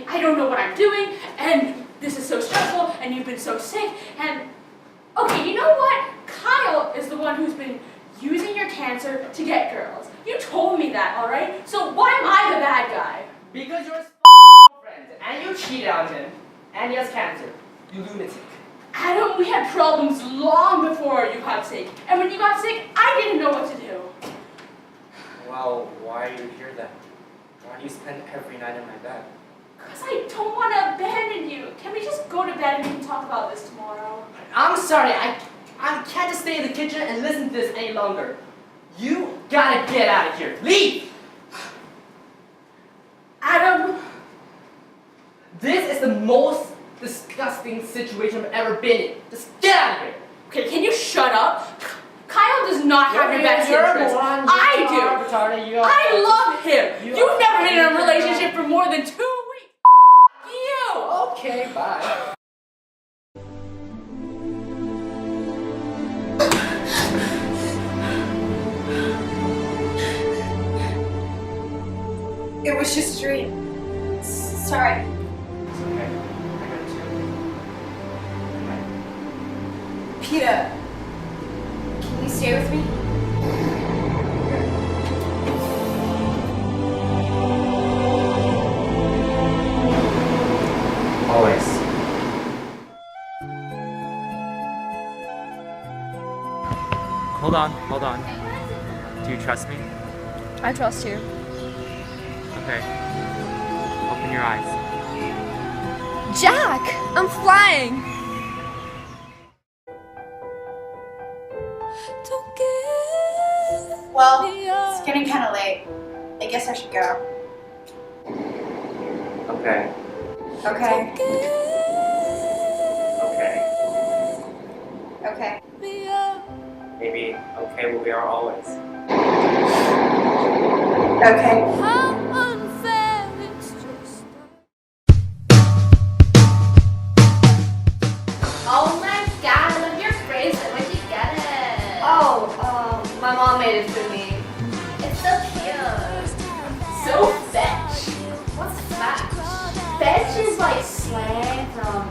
I don't know what I'm doing, and this is so stressful, and you've been so sick, and okay, you know what? Kyle is the one who's been using your cancer to get girls. You told me that, alright? So why am I the bad guy? Because you're his friend, and you cheated on him, and he has cancer. You lunatic. Adam, we had problems long before you got sick, and when you got sick, I didn't know what to do. Well, why are you here then? Why do you spend every night in my bed? Because I don't want to abandon you. Can we just go to bed and we can talk about this tomorrow? I'm sorry, I can't just stay in the kitchen and listen to this any longer. You gotta get out of here. Leave! Adam! This is the most disgusting situation I've ever been in. Just get out of here. Okay, can you shut up? Kyle does not have your best interest. I do. I love him. You've never been in a relationship for more than 2 weeks. You. Okay, bye. It was just a dream. Sorry. It's okay. I got it too. Peta, can you stay with me? Always. Hold on. Do you trust me? I trust you. Okay. Open your eyes. Jack, I'm flying. Well, it's getting kind of late. I guess I should go. Okay. Okay. Okay. Okay. Maybe okay will be our always. Okay. Oh my god, I love your bracelet. Where'd you get it? My mom made it for me. It's so cute. So fetch. What's that? Fetch is like slang from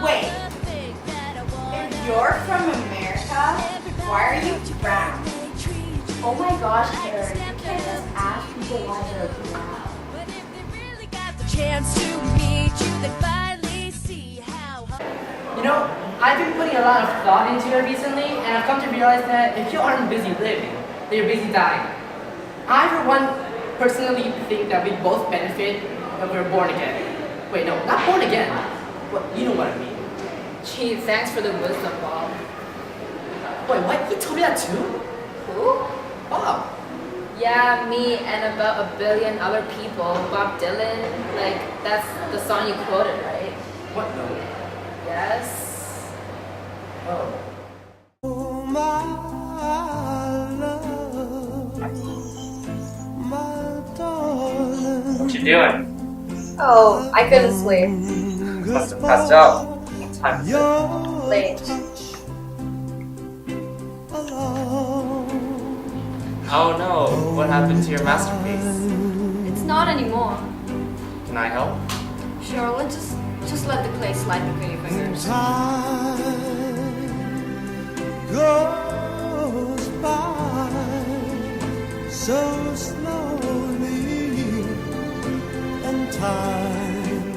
Wait. If you're from America, why are you brown? oh my gosh, Karen, you can't just ask people why they're brown. You know, I've been putting a lot of thought into it recently, and I've come to realize that if you aren't busy living, then you're busy dying. I, for one, personally think that we both benefit if we're born again. Wait, no, not born again. What, you know what I mean. Gee, thanks for the wisdom, Bob. Wait, what? He told me that too? Who? Bob. Yeah, me and about 1 billion other people. Bob Dylan, like, that's the song you quoted, right? What? No. Yes. Oh. What you doing? Oh, I couldn't sleep. Must have passed out. What time is it? Late. Oh no, what happened to your masterpiece? It's not anymore. Can I help? Sure, let's just let the clay slide between your fingers. Time goes by so slowly, and time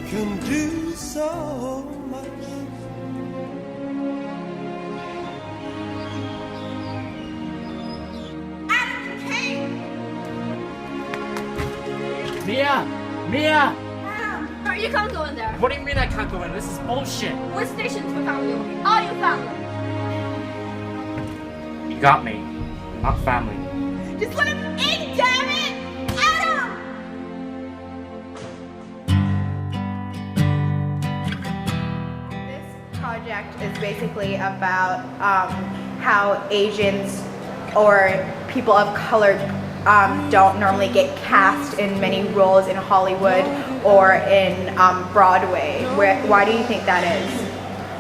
can do so much. Mia! You can't go in there. What do you mean I can't go in? This is bullshit. We're stationed for family only. All your family. You got me. Not family. Just let him in, damn it! Adam! This project is basically about how Asians or people of color don't normally get cast in many roles in Hollywood or in Broadway. Why do you think that is?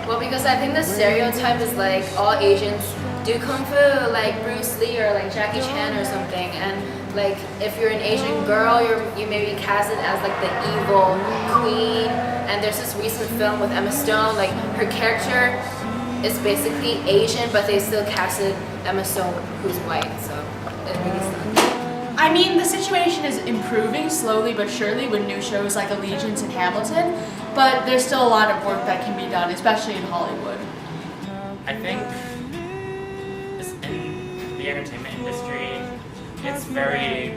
Well, because I think the stereotype is like all Asians do kung fu, like Bruce Lee or like Jackie Chan or something, and Like if you're an Asian girl, you may be casted as like the evil queen. And there's this recent film with Emma Stone, like her character is basically Asian, but they still casted Emma Stone who's white. So it really sucks. I mean, the situation is improving slowly but surely with new shows like Allegiance and Hamilton, but there's still a lot of work that can be done, especially in Hollywood. I think in the entertainment industry, it's very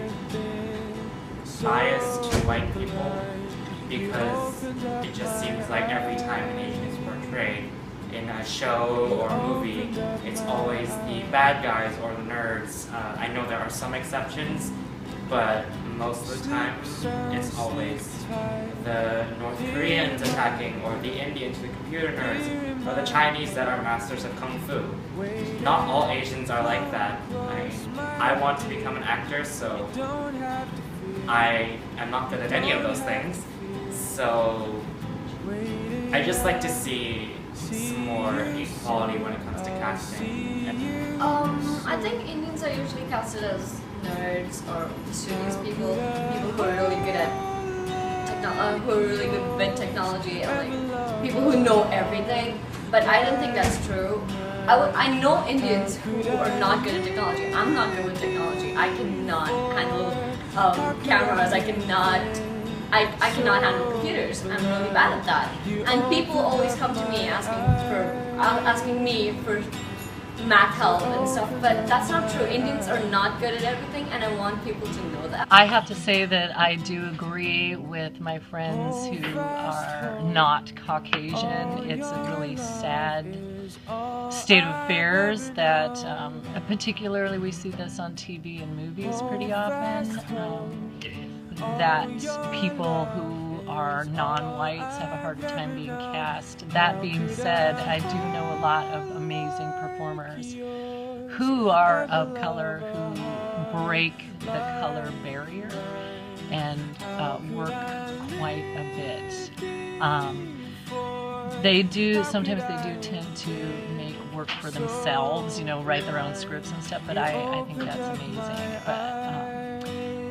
biased to white people because it just seems like every time an Asian is portrayed in a show or a movie, it's always the bad guys or the nerds. I know there are some exceptions, but most of the time, it's always the North Koreans attacking, or the Indians, the computer nerds, or the Chinese that are masters of Kung Fu. Not all Asians are like that. I want to become an actor, so I am not good at any of those things. So I just like to see some more equality when it comes to casting. I think Indians are usually casted as nerds or studious people who are really good at who are really good with technology, and like people who know everything. But I don't think that's true. I know Indians who are not good at technology. I'm not good with technology. I cannot handle cameras. I cannot handle computers. I'm really bad at that. And people always come to me asking me for math help and stuff, but that's not true. Indians are not good at everything, and I want people to know that. I have to say that I do agree with my friends who are not Caucasian. It's a really sad state of affairs that, particularly we see this on TV and movies pretty often, that people who are non-whites have a harder time being cast. That being said, I do know a lot of amazing performers who are of color, who break the color barrier and work quite a bit. Sometimes they do tend to make work for themselves, write their own scripts and stuff, but I think that's amazing. But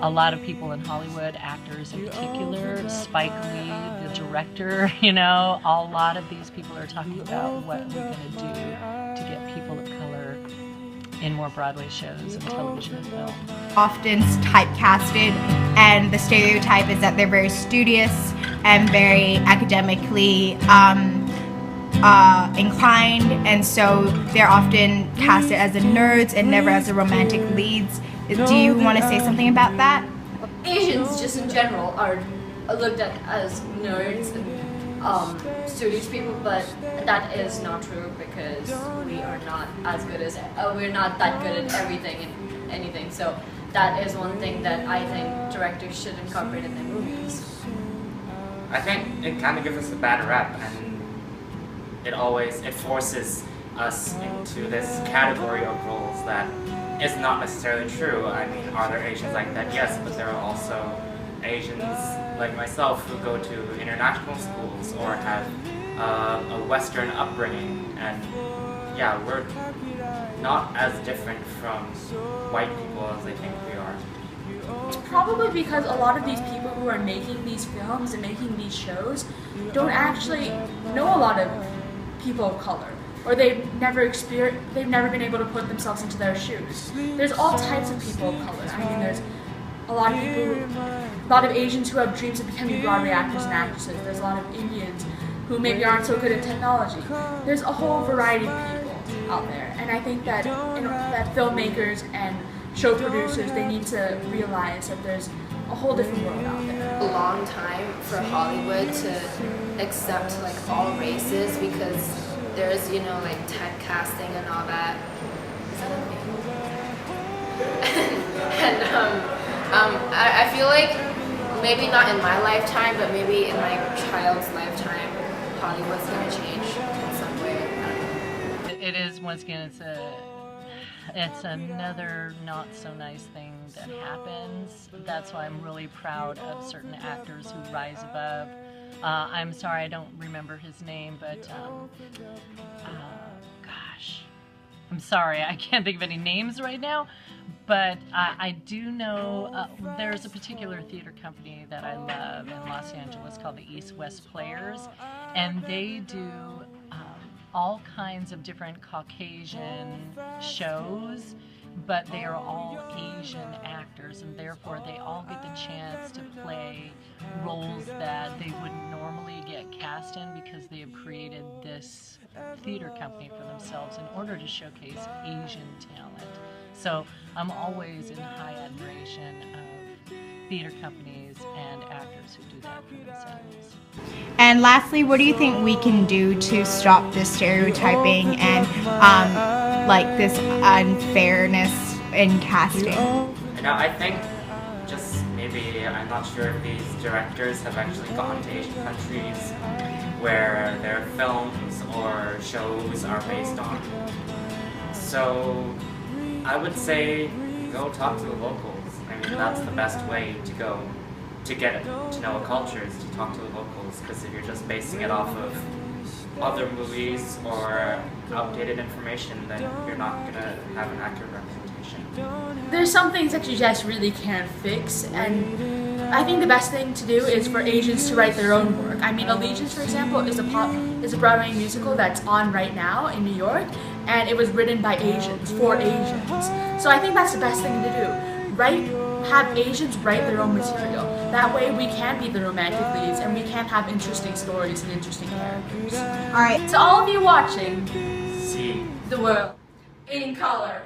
a lot of people in Hollywood, actors in particular, Spike Lee, the director, a lot of these people are talking about what we're going to do to get people of color in more Broadway shows and television and film. Often typecasted, and the stereotype is that they're very studious and very academically inclined, and so they're often casted as the nerds and never as the romantic leads. Do you want to say something about that? Asians, just in general, are looked at as nerds and studious people, but that is not true because we are not as good as we're not that good at everything and anything. So that is one thing that I think directors should incorporate in their movies. I think it kind of gives us a bad rap, and it forces us into this category of roles that is not necessarily true. I mean, are there Asians like that? Yes, but there are also Asians like myself who go to international schools or have a Western upbringing, and yeah, we're not as different from white people as I think we are. It's probably because a lot of these people who are making these films and making these shows don't actually know a lot of people of color, or they've never been able to put themselves into their shoes. There's all types of people of color. I mean, there's a lot of Asians who have dreams of becoming Broadway actors and actresses. There's a lot of Indians who maybe aren't so good at technology. There's a whole variety of people out there, and I think that that filmmakers and show producers, they need to realize that there's a whole different world out there. A long time for Hollywood to accept like all races, because there's like typecasting and all that. Is that okay? And I feel like maybe not in my lifetime, but maybe in my child's lifetime, Hollywood's gonna change in some way. It is, once again, it's another not so nice thing that happens. That's why I'm really proud of certain actors who rise above. I'm sorry I don't remember his name, but gosh, I'm sorry, I can't think of any names right now, but I do know there's a particular theater company that I love in Los Angeles called the East West Players, and they do all kinds of different Caucasian shows, but they are all Asian actors, and therefore they all get the chance to play roles that they wouldn't normally get cast in because they have created this theater company for themselves in order to showcase Asian talent. So I'm always in high admiration of theater companies and actors who do that for themselves. And lastly, what do you think we can do to stop this stereotyping and like this unfairness in casting? I think just maybe, I'm not sure if these directors have actually gone to Asian countries where their films or shows are based on. So I would say go talk to the locals. I mean, that's the best way to go to get to know a culture, is to talk to the locals, because if you're just basing it off of other movies or outdated information, then you're not going to have an accurate representation. There's some things that you just really can't fix, and I think the best thing to do is for Asians to write their own work. I mean, Allegiance, for example, is a Broadway musical that's on right now in New York, and it was written by Asians, for Asians. So I think that's the best thing to do. Have Asians write their own material. That way we can be the romantic leads, and we can have interesting stories and interesting characters. All right. To all of you watching, See the world in color.